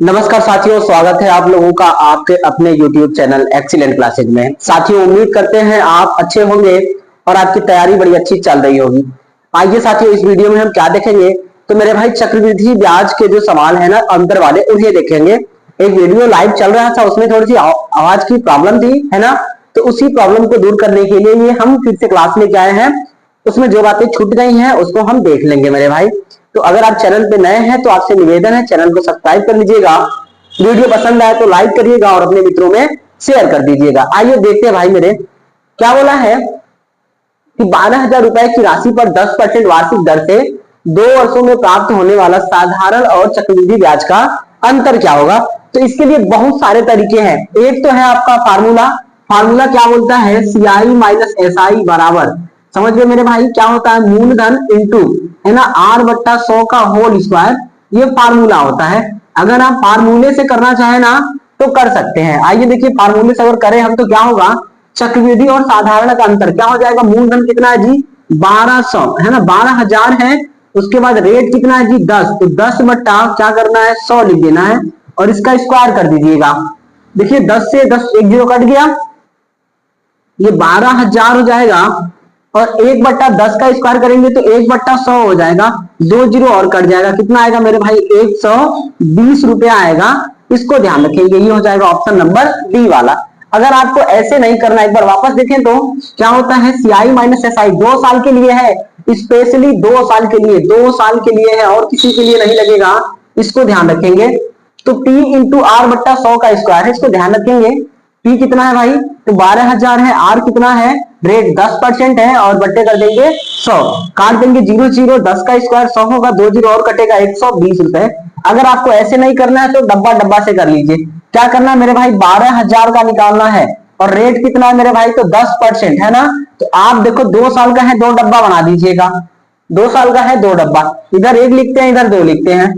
नमस्कार साथियों, स्वागत है आप लोगों का आपके अपने YouTube चैनल एक्सीलेंट क्लासेज में। साथियों, उम्मीद करते हैं आप अच्छे होंगे और आपकी तैयारी बड़ी अच्छी चल रही होगी। आइए साथियों, इस वीडियो में हम क्या देखेंगे तो मेरे भाई चक्रवृद्धि ब्याज के जो सवाल है ना अंतर वाले, उन्हें देखेंगे। एक वीडियो लाइव चल रहा था, उसमें थोड़ी सी आवाज की प्रॉब्लम थी, है ना। तो उसी प्रॉब्लम को दूर करने के लिए ये हम फिर से क्लास लेके आए हैं। उसमें जो बातें छूट गई हैं उसको हम देख लेंगे मेरे भाई। तो अगर आप चैनल पे नए हैं तो आपसे निवेदन है, चैनल को सब्सक्राइब कर लीजिएगा। वीडियो पसंद आए तो लाइक करिएगा और अपने मित्रों में शेयर कर दीजिएगा। आइए देखते हैं भाई मेरे क्या बोला है कि 12,000 रुपए की राशि पर 10% वार्षिक दर से 2 वर्षों में प्राप्त होने वाला साधारण और चक्रवृद्धि ब्याज का अंतर क्या होगा। तो इसके लिए बहुत सारे तरीके हैं। एक तो है आपका फार्मूला। फार्मूला क्या बोलता है, CI माइनस SI बराबर, समझ गए मेरे भाई, क्या होता है, मूलधन इंटू, है ना, R/100 का होल स्क्वायर। ये फार्मूला होता है। अगर आप फार्मूले से करना चाहे ना तो कर सकते हैं। आइए देखिए, फार्मूले से अगर करें हम तो क्या होगा, चक्रवृद्धि और साधारण का अंतर क्या हो जाएगा, मूलधन कितना है जी 1200, है ना, 12,000 है। उसके बाद रेट कितना है जी 10, तो 10 बट्टा क्या करना है 100 लिख देना है और इसका स्क्वायर कर दीजिएगा। देखिए 10 से 10 एक जीरो कट गया, ये 12,000 हो जाएगा और 1/10 का स्क्वायर करेंगे तो 1/100 हो जाएगा। 2 जीरो और कट जाएगा, कितना आएगा मेरे भाई 120 रुपया आएगा। इसको ध्यान रखेंगे, ये हो जाएगा ऑप्शन नंबर डी वाला। अगर आपको ऐसे नहीं करना, एक बार वापस देखें तो क्या होता है, CI माइनस SI 2 साल के लिए है, स्पेशली 2 साल के लिए, 2 साल के लिए है और किसी के लिए नहीं लगेगा। इसको ध्यान रखेंगे। तो T इंटू R/100 का स्क्वायर है, इसको ध्यान रखेंगे। P कितना है भाई, तो 12,000 है, R कितना है, रेट 10% है और बट्टे कर देंगे 100, काट देंगे 0 0, 10 का स्क्वायर 100 होगा, 2 जीरो और कटेगा 120 रुपए। अगर आपको ऐसे नहीं करना है तो डब्बा डब्बा से कर लीजिए। क्या करना है मेरे भाई, 12,000 का निकालना है और रेट कितना है मेरे भाई, तो 10% है ना। तो आप देखो 2 साल का है, 2 डब्बा बना दीजिएगा। 2 साल का है 2 डब्बा, इधर 1 लिखते हैं इधर 2 लिखते हैं।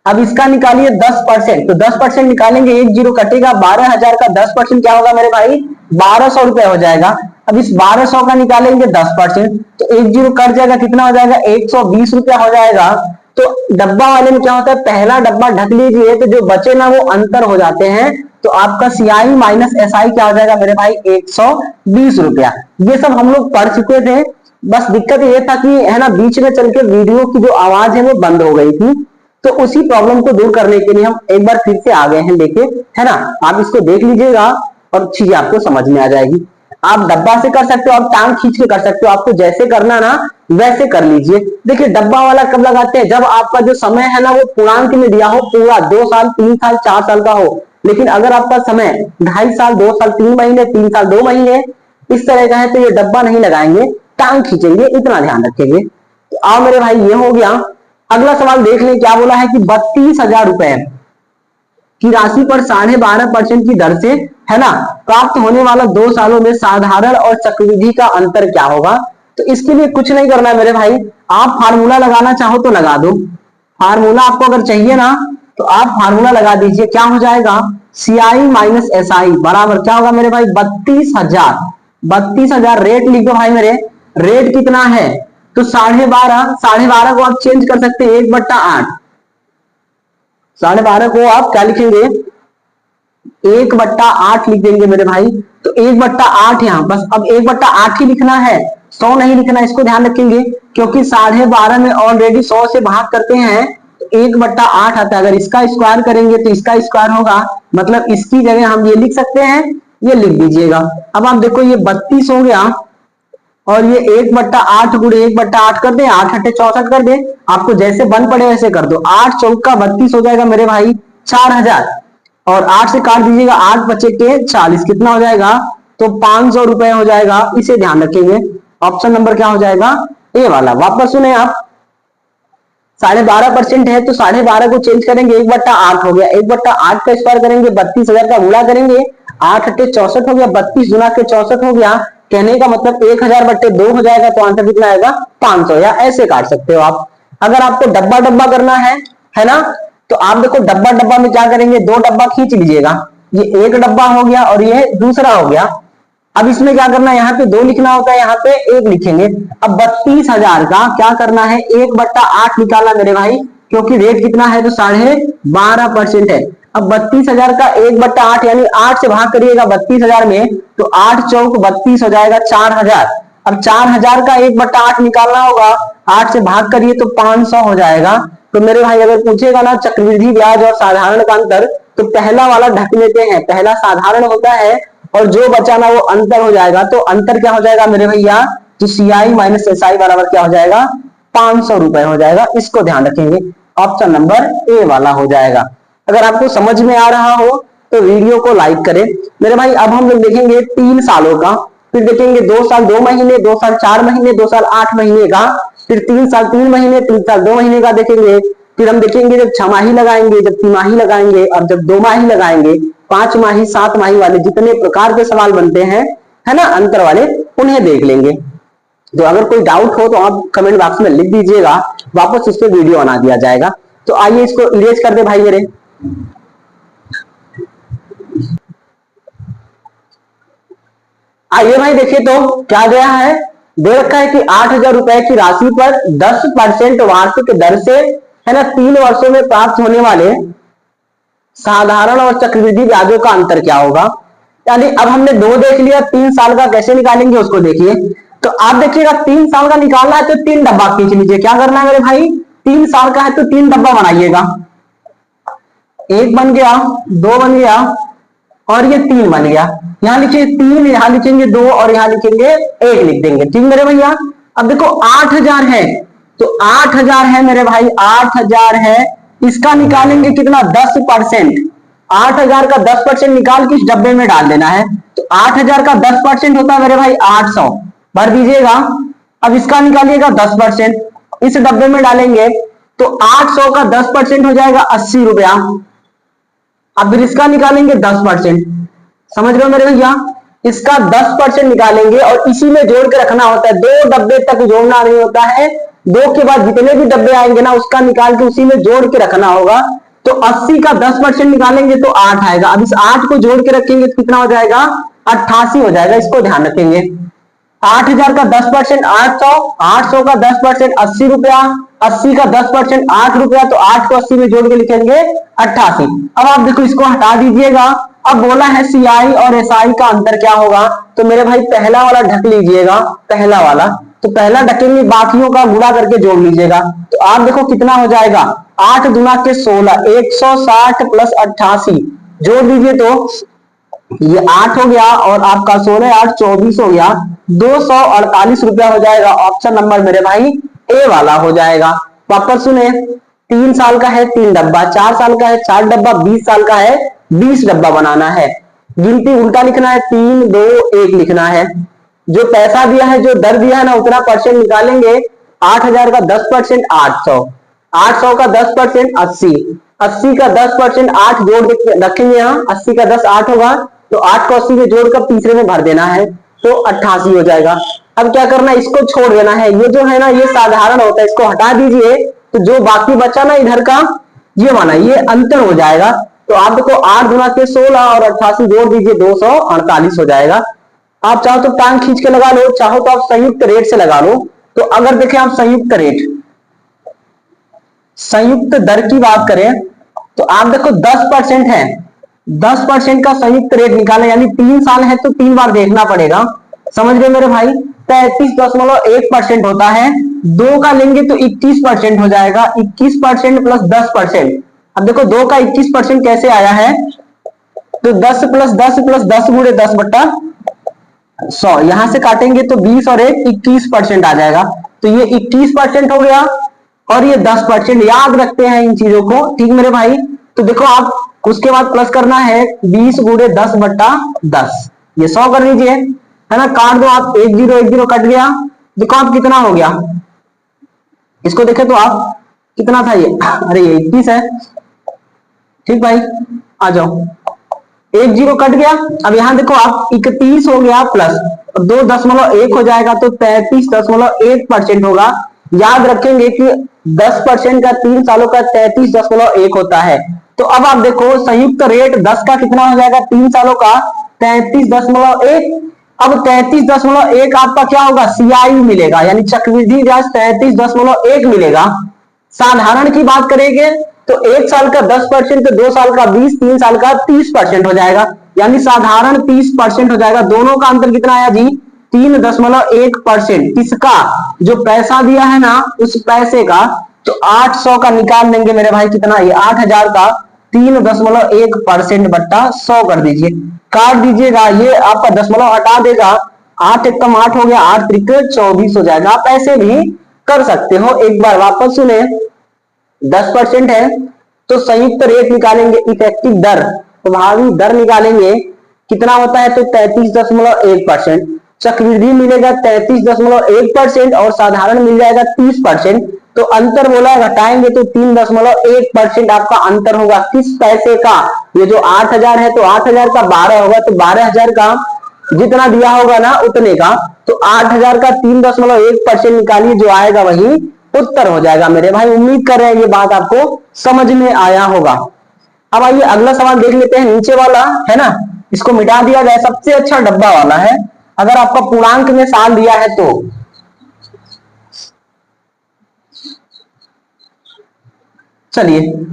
अब इसका निकालिए 10%, तो 10% निकालेंगे 1 जीरो कटेगा, 12,000 का 10% क्या होगा मेरे भाई 1,200 रुपए हो जाएगा। अब इस 1,200 का निकालेंगे 10%, तो 1 जीरो कट जाएगा, कितना हो जाएगा 120 रुपया हो जाएगा। तो डब्बा वाले में क्या होता है, पहला डब्बा ढक लीजिए तो जो बचे ना वो अंतर हो जाते हैं। तो आपका CI माइनस SI क्या हो जाएगा मेरे भाई 120 रुपया। ये सब हम लोग पढ़ चुके थे, बस दिक्कत ये था कि है ना बीच में चल के वीडियो की जो आवाज है वो बंद हो गई थी। तो उसी प्रॉब्लम को दूर करने के लिए हम एक बार फिर से आ गए हैं लेके, है ना। आप इसको देख लीजिएगा और चीजें आपको समझ में आ जाएगी। आप डब्बा से कर सकते हो, आप टांग खींच के कर सकते हो, आपको जैसे करना ना वैसे कर लीजिए। देखिए डब्बा वाला कब लगाते हैं, जब आपका जो समय है ना वो पूर्णांक में दिया हो, पूरा 2 साल 3 साल 4 साल का हो। लेकिन अगर आपका समय 2.5 साल 2 साल 3 महीने 3 साल 2 महीने इस तरह का है तो ये डब्बा नहीं लगाएंगे, टांग खींचेंगे, इतना ध्यान रखेंगे। तो आओ मेरे भाई ये हो गया। अगला सवाल देख लें, क्या बोला है कि 32,000 रुपए की राशि पर 12.5% की दर से, है ना, प्राप्त होने वाला 2 सालों में साधारण और चक्रवृद्धि का अंतर क्या होगा। तो इसके लिए कुछ नहीं करना है मेरे भाई, आप फार्मूला लगाना चाहो तो लगा दो। फार्मूला आपको अगर चाहिए ना तो आप फार्मूला लगा दीजिए। क्या हो जाएगा, CI माइनस SI बराबर क्या होगा मेरे भाई 32,000। 32,000 रेट लिख दो भाई मेरे, रेट कितना है तो 12.5, 12.5 को आप चेंज कर सकते हैं 1/8। 12.5 को आप क्या लिखेंगे 1/8 लिख देंगे मेरे भाई। तो 1/8 यहाँ बस, अब 1/8 ही लिखना है, 100 नहीं लिखना, इसको ध्यान रखेंगे क्योंकि 12.5 में ऑलरेडी 100 से भाग करते हैं तो 1/8 आता है। अगर इसका स्क्वायर करेंगे तो इसका स्क्वायर होगा, मतलब इसकी जगह हम ये लिख सकते हैं, ये लिख दीजिएगा। अब आप देखो ये 32 हो गया और ये 1/8 गुणे 1/8 कर दे, 8 8 64 कर दे, आपको जैसे बन पड़े वैसे कर दो। 8 चौका 32 हो जाएगा मेरे भाई 4,000 और 8 से काट दीजिएगा, 8 बचे के 40, कितना हो जाएगा तो 500 रुपए हो जाएगा। इसे ध्यान रखेंगे, ऑप्शन नंबर क्या हो जाएगा ए वाला। वापस सुने आप, 12.5% है तो 12.5 को चेंज करेंगे 1/8 हो गया, 1/8 का स्क्वायर करेंगे 32,000 का गुणा करेंगे, 8 8 64 हो गया, 32 गुना के 64 हो गया। कहने का मतलब 1000/2 हो जाएगा, तो आंसर कितना आएगा 500, या ऐसे काट सकते हो आप। अगर आपको डब्बा डब्बा करना है ना, तो आप देखो डब्बा डब्बा में क्या करेंगे, 2 डब्बा खींच लीजिएगा, ये 1 डब्बा हो गया और ये दूसरा हो गया। अब इसमें क्या करना है, यहाँ पे 2 लिखना होता है, यहाँ पे 1 लिखेंगे। अब 32,000 का क्या करना है 1/8 निकालना मेरे भाई, क्योंकि रेट कितना है तो 12.5% है। अब 32,000 का 1/8 यानी 8 से भाग करिएगा 32,000 में, तो 8 चौक 32 हो जाएगा 4,000। अब 4,000 का 1/8 निकालना होगा, 8 से भाग करिए तो 500 हो जाएगा। तो मेरे भाई अगर पूछेगा ना चक्रवृद्धि ब्याज और साधारण का अंतर, तो पहला वाला ढक लेते हैं, पहला साधारण होता है और जो बचा ना वो अंतर हो जाएगा। तो अंतर क्या हो जाएगा मेरे भैया, तो CI माइनस SI बराबर क्या हो जाएगा, 500 रुपए हो जाएगा। इसको ध्यान रखेंगे, ऑप्शन नंबर ए वाला हो जाएगा। अगर आपको समझ में आ रहा हो तो वीडियो को लाइक करें मेरे भाई। अब हम लोग देखेंगे 3 सालों का, फिर देखेंगे 2 साल 2 महीने, 2 साल 4 महीने, 2 साल 8 महीने का, फिर 3 साल 3 महीने, 3 साल 2 महीने का देखेंगे। फिर हम देखेंगे जब 6 माही लगाएंगे, जब तिमाही लगाएंगे और जब 2 माही लगाएंगे, 5 माही 7 माही वाले जितने प्रकार के सवाल बनते हैं, है ना, अंतर वाले, उन्हें देख लेंगे। तो अगर कोई डाउट हो तो आप कमेंट बॉक्स में लिख दीजिएगा, वापस इस पे वीडियो बना दिया जाएगा। तो आइए इसको इरेज कर दे भाई मेरे। आइए भाई देखिए तो क्या गया है, दे रखा है कि 8,000 रुपए की राशि पर 10% वार्षिक दर से, है ना, 3 वर्षों में प्राप्त होने वाले साधारण और चक्रवृद्धि ब्याजों का अंतर क्या होगा। यानी अब हमने 2 देख लिया, 3 साल का कैसे निकालेंगे उसको देखिए। तो आप देखिएगा 3 साल का निकालना है तो 3 डब्बा खींच लीजिए। क्या करना है मेरे भाई, 3 साल का है तो 3 डब्बा बनाइएगा। 1 बन गया, 2 बन गया और ये 3 बन गया। यहां लिखिए 3, यहां लिखेंगे 2 और यहां लिखेंगे 1 लिख देंगे। ठीक मेरे भैया। अब देखो 8,000 है तो 8,000 है मेरे भाई, 8,000 है, इसका निकालेंगे कितना, 10%। 8,000 का 10% निकाल के इस डब्बे में डाल देना है। तो 8,000 का 10% होता है मेरे भाई 800, भर दीजिएगा। अब इसका निकालिएगा 10%, इस डब्बे में डालेंगे तो 800 का 10% हो जाएगा 80 रुपया। अब फिर इसका निकालेंगे 10%, समझ रहे हो मेरे भैया, इसका 10% निकालेंगे और इसी में जोड़ के रखना होता है, 2 डब्बे तक जोड़ना नहीं होता है, 2 के बाद जितने भी डब्बे आएंगे ना उसका निकाल के उसी में जोड़ के रखना होगा। तो 80 का 10% निकालेंगे तो 8 आएगा। अब इस 8 को जोड़ के रखेंगे तो कितना हो जाएगा, 88 हो जाएगा। इसको ध्यान रखेंगे, 8,000 का 10% 800, 800 का 10% 80 रुपया, 80 का 10% 8 रुपया, तो 8 को 80 में जोड़ के लिखेंगे 88। अब आप देखो इसको हटा दीजिएगा। अब बोला है CI और SI का अंतर क्या होगा, तो मेरे भाई पहला वाला ढक लीजिएगा, पहला वाला, तो पहला ढकेंगे, बाकियों का गुणा करके जोड़ लीजिएगा। तो आप देखो कितना हो जाएगा, 8 दूना के 16, 160 प्लस 88, जोड़ दीजिए तो ये 8 हो गया और आपका 16 8 24 हो गया, 248 रुपया हो जाएगा। ऑप्शन नंबर मेरे भाई ए वाला हो जाएगा। वापस सुने, 3 साल का है 3 डब्बा, 4 साल का है 4 डब्बा, 20 साल का है 20 डब्बा बनाना है। गिनती उल्टा लिखना है, 3 2 1 लिखना है। जो पैसा दिया है, जो दर दिया है ना, उतना परसेंट निकालेंगे। 8,000 का 10% 800, 800 का 10% 80, 80 का 10% 8 जोड़ रखेंगे यहाँ, 80 का 10 8 होगा, तो 8 को 80 में जोड़कर तीसरे में भर देना है तो 88 हो जाएगा। अब क्या करना है, इसको छोड़ देना है, ये जो है ना ये साधारण होता है, इसको हटा दीजिए। तो जो बाकी बचा ना इधर का, ये माना ये अंतर हो जाएगा। तो आप देखो 8 गुना के 16 और 88 जोड़ दीजिए, 248 हो जाएगा। आप चाहो तो टांग खींच के लगा लो, चाहो तो आप संयुक्त रेट से लगा लो। तो अगर देखें आप संयुक्त रेट, संयुक्त दर की बात करें तो आप देखो 10% है, 10% का संयुक्त रेट निकाले, यानी 3 साल है तो 3 बार देखना पड़ेगा, समझ गए मेरे भाई। 33.1% होता है, 2 का लेंगे तो 21% हो जाएगा, 21% प्लस 10%। अब देखो 2 का 21% कैसे आया है, तो 10 प्लस 10 प्लस 10 गुणे 10/100, यहां से काटेंगे तो 20 और 1 21% आ जाएगा। तो ये 21% हो गया और ये 10%, याद रखते हैं इन चीजों को, ठीक मेरे भाई। तो देखो आप उसके बाद प्लस करना है, 20 गुणे 10/10, ये 100 कर लीजिए, है ना, काट दो आप, 1 0 1 0 कट गया। देखो आप कितना हो गया, इसको देखे तो आप कितना था ये, अरे ये 21 है, ठीक भाई, आ जाओ, 1 0 कट गया। अब यहां देखो आप 31 हो गया प्लस 2.1 हो जाएगा, तो 33.1% होगा। याद रखेंगे कि 10% का 3 सालों का 33.1 होता है। तो अब आप देखो संयुक्त रेट 10 का कितना हो जाएगा, 3 सालों का 33.1। अब 33.1 आपका क्या होगा, CI मिलेगा, यानी चक्रवृद्धि ब्याज 33.1 मिलेगा। साधारण की बात करेंगे तो 1 साल का 10%, 2 साल का 20, 3 साल का 30% हो जाएगा, यानी साधारण 30% हो जाएगा। दोनों का अंतर कितना आया जी? 3.1%। किसका? जो पैसा दिया है ना उस पैसे का। तो 800 का निकाल लेंगे मेरे भाई, कितना? ये 8000 का 3.1% बट्टा 100 कर दीजिए, काट दीजिएगा, ये आपका दशमलव हटा देगा, 8 एकम 8 हो गया, 8 त्रिक 24 हो जाएगा। आप ऐसे भी कर सकते हो। एक बार वापस सुने, 10% है तो संयुक्त रेट निकालेंगे, इफेक्टिव दर, प्रभावी दर निकालेंगे, कितना होता है? तो 33.1%। चक्रवृद्धि मिलेगा 33.1% और साधारण मिल जाएगा 30%। तो अंतर बोला घटाएंगे तो 3.1% आपका अंतर होगा। किस पैसे का? ये जो 8000 है तो 8000 का 12 होगा, तो 12000 का जितना दिया होगा ना उतने का, तो 8000 का 3.1% निकालिए, जो आएगा वही उत्तर हो जाएगा मेरे भाई। उम्मीद कर रहे हैं ये बात आपको समझ में आया होगा। अब आइए अगला सवाल देख लेते हैं, नीचे वाला है ना, इसको मिटा दिया जाए। सबसे अच्छा डब्बा वाला है, अगर आपका पूर्णांक में साल दिया है तो। चलिए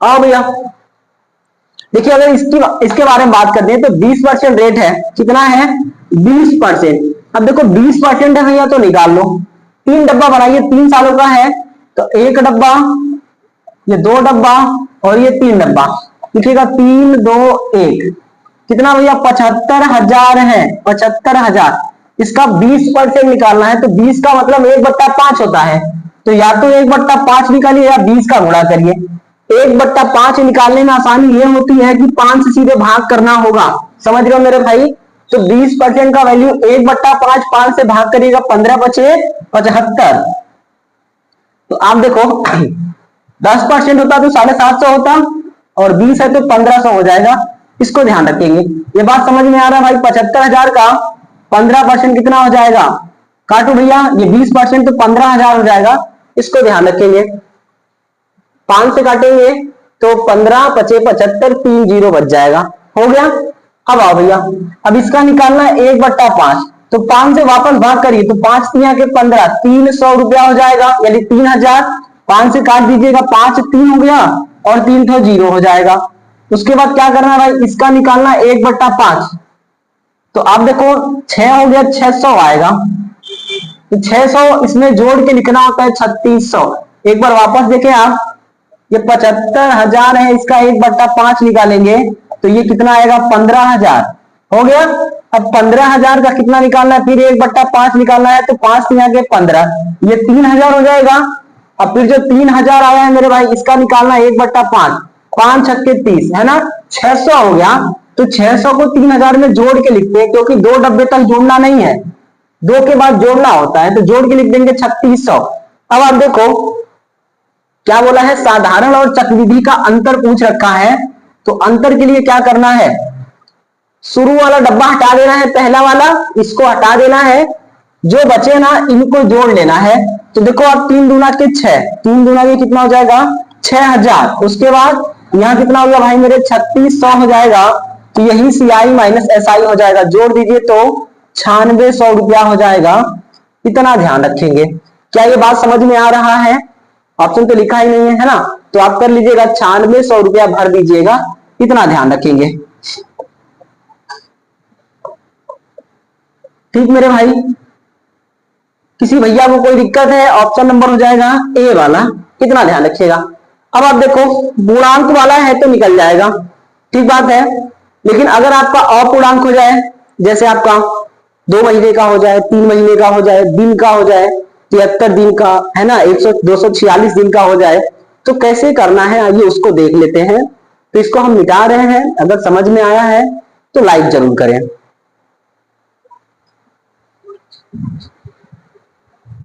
आओ भैया, देखिए अगर इसके बारे में बात करते हैं तो 20% रेट है, कितना है? 20%। अब देखो 20% है भैया तो निकाल लो, 3 डब्बा बनाइए, 3 सालों का है तो 1 डब्बा, ये 2 डब्बा और ये 3 डब्बा, लिखिएगा 3 2 1, कितना भैया? 75,000 है, 75,000। इसका 20% निकालना है तो 20 का मतलब 1/5 होता है, तो या तो 1/5 निकालिए या 20 का गुणा करिए। 1/5 निकालने में आसानी ये होती है कि 5 से सीधे भाग करना होगा, समझ रहे हो मेरे भाई? तो 20% का वैल्यू 1/5, 5 से भाग करिएगा, 15 बचे 75। तो आप देखो 10% होता तो 750 होता, और 20 है तो 1500 हो जाएगा। इसको ध्यान रखेंगे, ये बात समझ में आ रहा है भाई? 75,000 का 15% कितना हो जाएगा? काटो भैया, ये 20% तो 15,000 हो जाएगा, इसको ध्यान रखेंगे। 5 से काटेंगे तो 15 पचे 75, 3 जीरो बच जाएगा, हो गया। अब आओ भैया, अब इसका निकालना है 1/5, तो 5 से वापस भाग करिए, तो 5 तिया के 15, 300 रुपया हो जाएगा, यानी 3000। 5 से काट दीजिएगा, 5 3 हो गया और 3 तो जीरो हो जाएगा। उसके बाद क्या करना है भाई? इसका निकालना 1/5, तो आप देखो 6 हो गया, 600 आएगा, तो 600 इसमें जोड़ के लिखना होता है 3600। एक बार वापस देखें आप, ये 75,000 है, इसका 1/5 निकालेंगे तो ये कितना आएगा? 15,000 हो गया। अब 15,000 का कितना निकालना है? फिर 1/5 निकालना है, तो 5 तिया के 15, ये 3,000 हो जाएगा। अब फिर जो 3,000 आया है मेरे भाई, इसका निकालना 1/5, 5 छक्के 30 है ना, 600 हो गया। तो 600 को 3,000 में जोड़ के लिखते हैं, क्योंकि 2 डब्बे तक जोड़ना नहीं है, 2 के बाद जोड़ना होता है, तो जोड़ के लिख देंगे 3600। अब आप देखो क्या बोला है? साधारण और चक्रवृद्धि का अंतर पूछ रखा है, तो अंतर के लिए क्या करना है? शुरू वाला डब्बा हटा देना है, पहला वाला इसको हटा देना है, जो बचे ना इनको जोड़ लेना है। तो देखो आप 3 दूना के 6, 3 दूना के कितना हो जाएगा? 6000। उसके बाद यहाँ कितना हो गया भाई मेरे? 3600 हो जाएगा, तो यही CI माइनस SI हो जाएगा, जोड़ दीजिए तो 9600 रुपया हो जाएगा। इतना ध्यान रखेंगे। क्या ये बात समझ में आ रहा है? ऑप्शन तो लिखा ही नहीं है ना, तो आप कर लीजिएगा 9600 रुपया भर दीजिएगा, इतना ध्यान रखेंगे। ठीक मेरे भाई, किसी भैया को कोई दिक्कत है? ऑप्शन नंबर हो जाएगा ए वाला, कितना ध्यान रखिएगा। अब आप देखो पूर्णांक वाला है तो निकल जाएगा, ठीक बात है, लेकिन अगर आपका अपूर्णांक हो जाए, जैसे आपका 2 महीने का हो जाए, 3 महीने का हो जाए, दिन का हो जाए, 73 दिन का है ना, 246 दिन का हो जाए, तो कैसे करना है आइए उसको देख लेते हैं। तो इसको हम मिटा रहे हैं, अगर समझ में आया है तो लाइक जरूर करें।